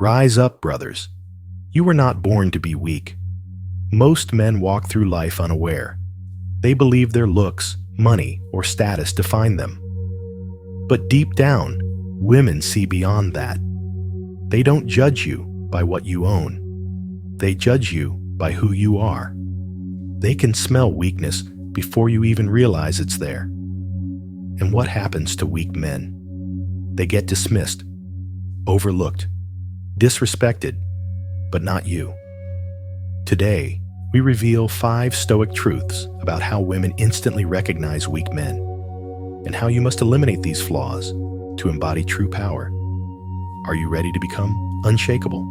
Rise up, brothers. You were not born to be weak. Most men walk through life unaware. They believe their looks, money, or status define them. But deep down, women see beyond that. They don't judge you by what you own. They judge you by who you are. They can smell weakness before you even realize it's there. And what happens to weak men? They get dismissed, overlooked, disrespected, but not you. Today, we reveal 5 Stoic truths about how women instantly recognize weak men, and how you must eliminate these flaws to embody true power. Are you ready to become unshakable?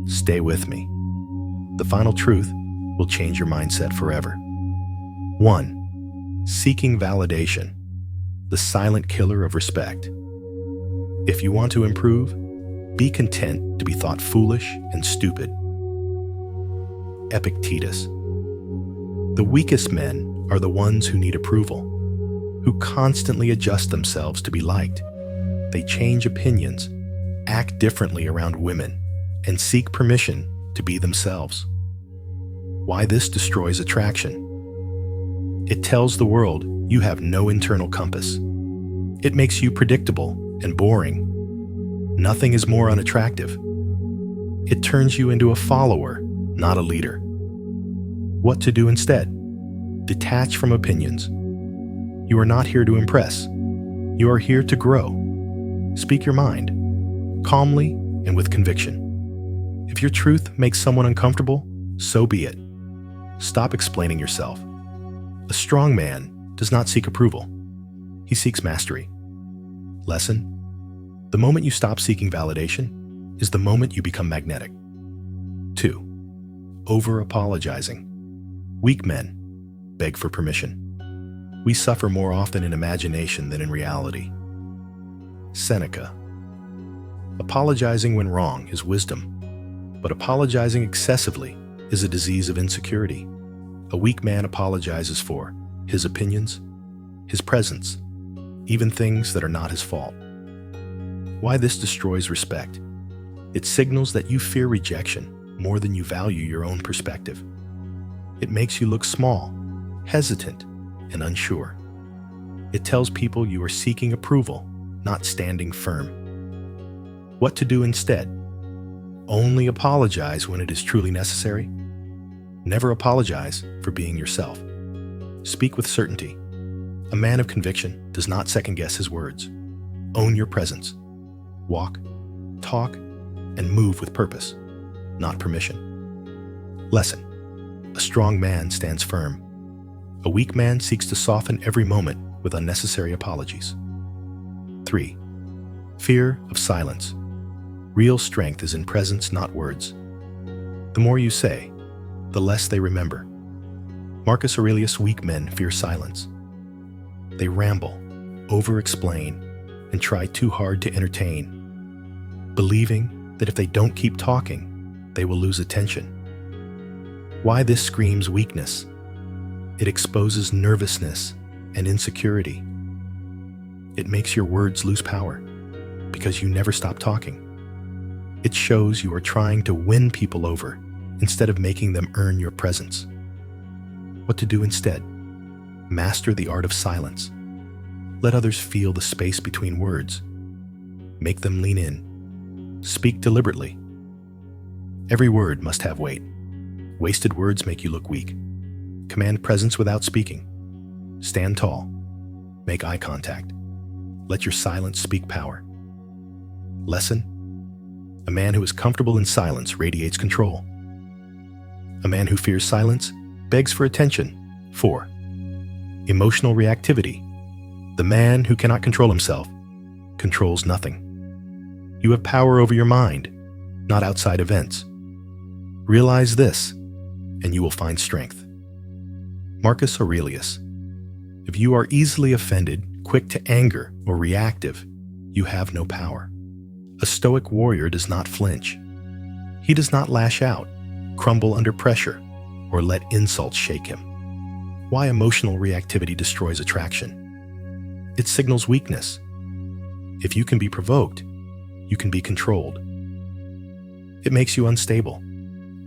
Stay with me. The final truth will change your mindset forever. 1. Seeking validation, the silent killer of respect. If you want to improve, be content to be thought foolish and stupid. Epictetus. The weakest men are the ones who need approval, who constantly adjust themselves to be liked. They change opinions, act differently around women, and seek permission to be themselves. Why this destroys attraction? It tells the world you have no internal compass. It makes you predictable and boring. Nothing is more unattractive. It turns you into a follower, not a leader. What to do instead? Detach from opinions. You are not here to impress. You are here to grow. Speak your mind, calmly and with conviction. If your truth makes someone uncomfortable, so be it. Stop explaining yourself. A strong man does not seek approval. He seeks mastery. Lesson: the moment you stop seeking validation is the moment you become magnetic. 2. Over-apologizing. Weak men beg for permission. We suffer more often in imagination than in reality. Seneca. Apologizing when wrong is wisdom, but apologizing excessively is a disease of insecurity. A weak man apologizes for his opinions, his presence, even things that are not his fault. Why this destroys respect? It signals that you fear rejection more than you value your own perspective. It makes you look small, hesitant, and unsure. It tells people you are seeking approval, not standing firm. What to do instead? Only apologize when it is truly necessary. Never apologize for being yourself. Speak with certainty. A man of conviction does not second-guess his words. Own your presence. Walk, talk, and move with purpose, not permission. Lesson: a strong man stands firm. A weak man seeks to soften every moment with unnecessary apologies. 3. Fear of silence. Real strength is in presence, not words. The more you say, the less they remember. Marcus Aurelius' weak men fear silence. They ramble, over-explain, and try too hard to entertain, believing that if they don't keep talking, they will lose attention. Why this screams weakness? It exposes nervousness and insecurity. It makes your words lose power because you never stop talking. It shows you are trying to win people over instead of making them earn your presence. What to do instead? Master the art of silence. Let others feel the space between words. Make them lean in. Speak deliberately. Every word must have weight. Wasted words make you look weak. Command presence without speaking. Stand tall. Make eye contact. Let your silence speak power. Lesson: a man who is comfortable in silence radiates control. A man who fears silence begs for attention. 4. Emotional reactivity. The man who cannot control himself controls nothing. You have power over your mind, not outside events. Realize this, and you will find strength. Marcus Aurelius. If you are easily offended, quick to anger, or reactive, you have no power. A Stoic warrior does not flinch. He does not lash out, crumble under pressure, or let insults shake him. Why emotional reactivity destroys attraction? It signals weakness. If you can be provoked, you can be controlled. It makes you unstable.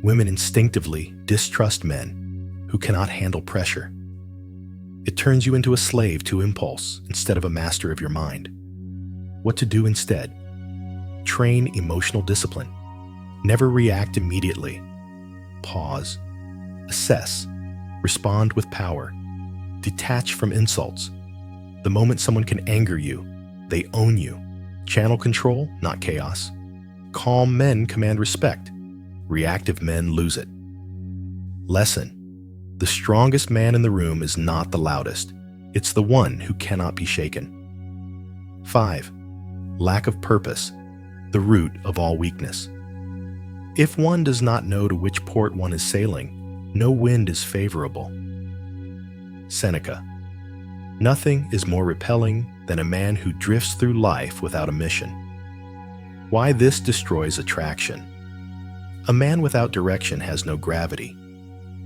Women instinctively distrust men who cannot handle pressure. It turns you into a slave to impulse instead of a master of your mind. What to do instead? Train emotional discipline. Never react immediately. Pause. Assess. Respond with power. Detach from insults. The moment someone can anger you, they own you. Channel control, not chaos. Calm men command respect. Reactive men lose it. Lesson. The strongest man in the room is not the loudest. It's the one who cannot be shaken. 5. Lack of purpose, the root of all weakness. If one does not know to which port one is sailing, no wind is favorable. Seneca. Nothing is more repelling than a man who drifts through life without a mission. Why this destroys attraction? A man without direction has no gravity.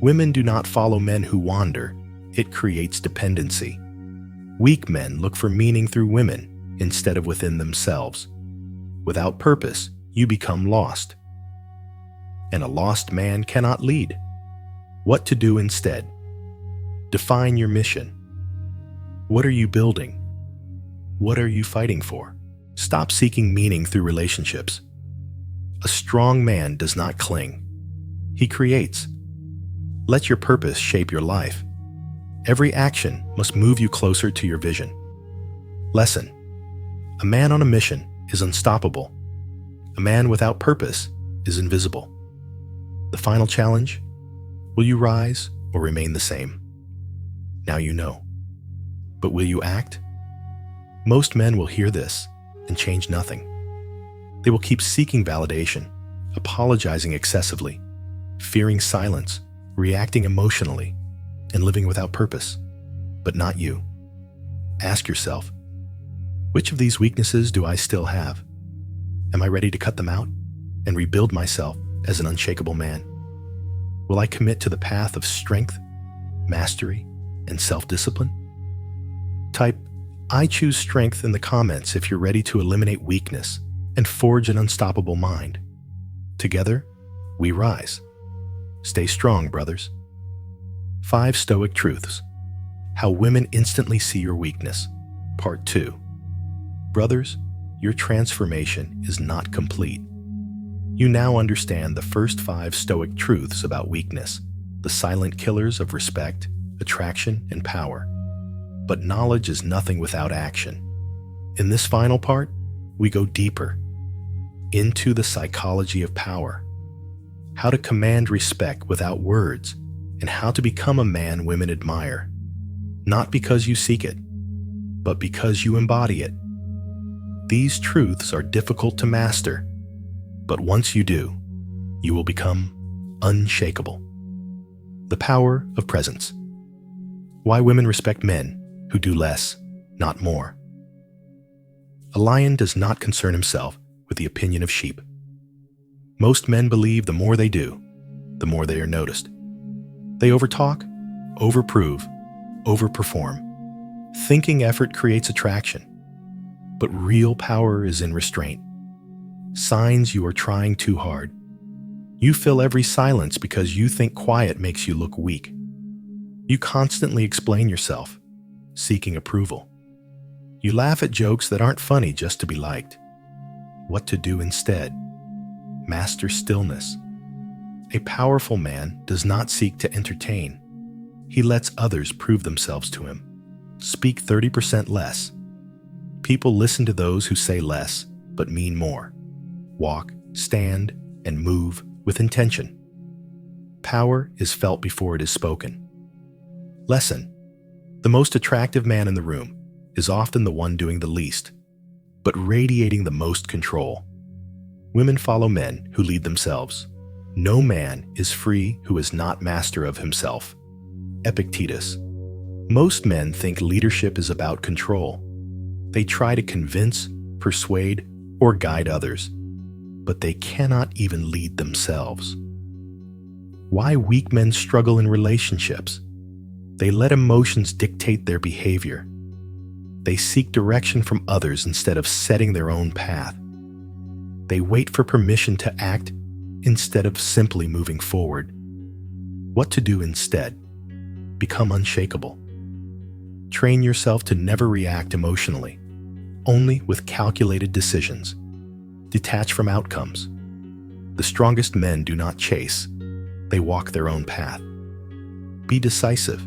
Women do not follow men who wander. It creates dependency. Weak men look for meaning through women instead of within themselves. Without purpose, you become lost. And a lost man cannot lead. What to do instead? Define your mission. What are you building? What are you fighting for? Stop seeking meaning through relationships. A strong man does not cling. He creates. Let your purpose shape your life. Every action must move you closer to your vision. Lesson. A man on a mission is unstoppable. A man without purpose is invisible. The final challenge: will you rise or remain the same? Now you know. But will you act? Most men will hear this and change nothing. They will keep seeking validation, apologizing excessively, fearing silence, reacting emotionally, and living without purpose. But not you. Ask yourself, which of these weaknesses do I still have? Am I ready to cut them out and rebuild myself as an unshakable man? Will I commit to the path of strength, mastery, and self-discipline? Type, "I choose strength" in the comments if you're ready to eliminate weakness and forge an unstoppable mind. Together, we rise. Stay strong, brothers. 5 Stoic Truths. How women instantly see your weakness. Part 2. Brothers, your transformation is not complete. You now understand the first 5 Stoic truths about weakness, the silent killers of respect, attraction, and power. But knowledge is nothing without action. In this final part, we go deeper into the psychology of power, how to command respect without words, and how to become a man women admire, not because you seek it, but because you embody it. These truths are difficult to master, but once you do, you will become unshakable. The power of presence. Why women respect men who do less, not more. A lion does not concern himself with the opinion of sheep. Most men believe the more they do, the more they are noticed. They overtalk, overprove, overperform. Thinking effort creates attraction, but real power is in restraint. Signs you are trying too hard. You fill every silence because you think quiet makes you look weak. You constantly explain yourself, seeking approval. You laugh at jokes that aren't funny just to be liked. What to do instead? Master stillness. A powerful man does not seek to entertain. He lets others prove themselves to him. Speak 30% less. People listen to those who say less, but mean more. Walk, stand, and move with intention. Power is felt before it is spoken. Lesson. The most attractive man in the room is often the one doing the least, but radiating the most control. Women follow men who lead themselves. No man is free who is not master of himself. Epictetus. Most men think leadership is about control. They try to convince, persuade, or guide others, but they cannot even lead themselves. Why weak men struggle in relationships? They let emotions dictate their behavior. They seek direction from others instead of setting their own path. They wait for permission to act instead of simply moving forward. What to do instead? Become unshakable. Train yourself to never react emotionally, only with calculated decisions. Detach from outcomes. The strongest men do not chase, they walk their own path. Be decisive.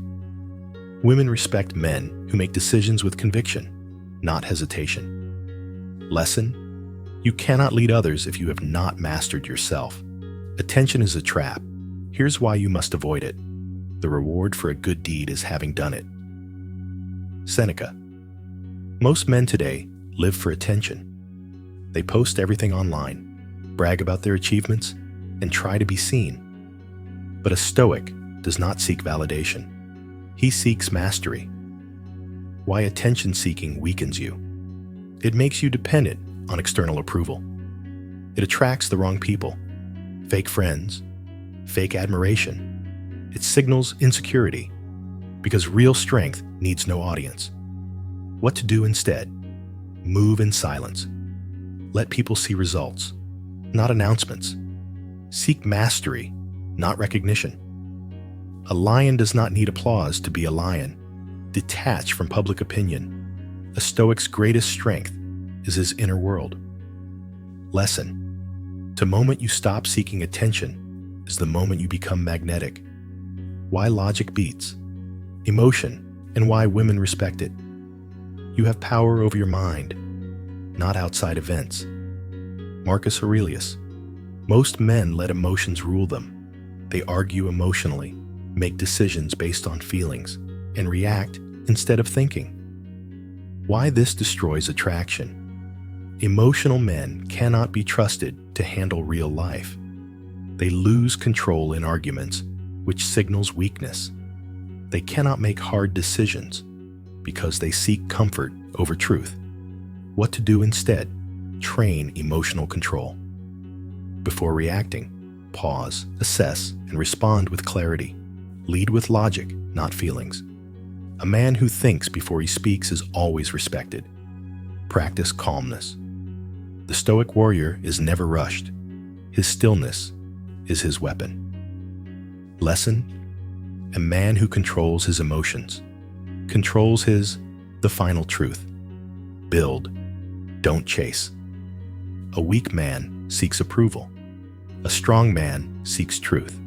Women respect men who make decisions with conviction, not hesitation. Lesson: you cannot lead others if you have not mastered yourself. Attention is a trap. Here's why you must avoid it. The reward for a good deed is having done it. Seneca. Most men today live for attention. They post everything online, brag about their achievements, and try to be seen. But a Stoic does not seek validation. He seeks mastery. Why attention-seeking weakens you. It makes you dependent on external approval. It attracts the wrong people, fake friends, fake admiration. It signals insecurity, because real strength needs no audience. What to do instead? Move in silence. Let people see results, not announcements. Seek mastery, not recognition. A lion does not need applause to be a lion. Detach from public opinion. A Stoic's greatest strength is his inner world. Lesson: the moment you stop seeking attention is the moment you become magnetic. Why logic beats, emotion, and why women respect it. You have power over your mind, not outside events. Marcus Aurelius. Most men let emotions rule them. They argue emotionally, make decisions based on feelings, and react instead of thinking. Why this destroys attraction. Emotional men cannot be trusted to handle real life. They lose control in arguments, which signals weakness. They cannot make hard decisions because they seek comfort over truth. What to do instead? Train emotional control. Before reacting, pause, assess, and respond with clarity. Lead with logic, not feelings. A man who thinks before he speaks is always respected. Practice calmness. The Stoic warrior is never rushed. His stillness is his weapon. Lesson: a man who controls his emotions controls the final truth. Build, don't chase. A weak man seeks approval. A strong man seeks truth.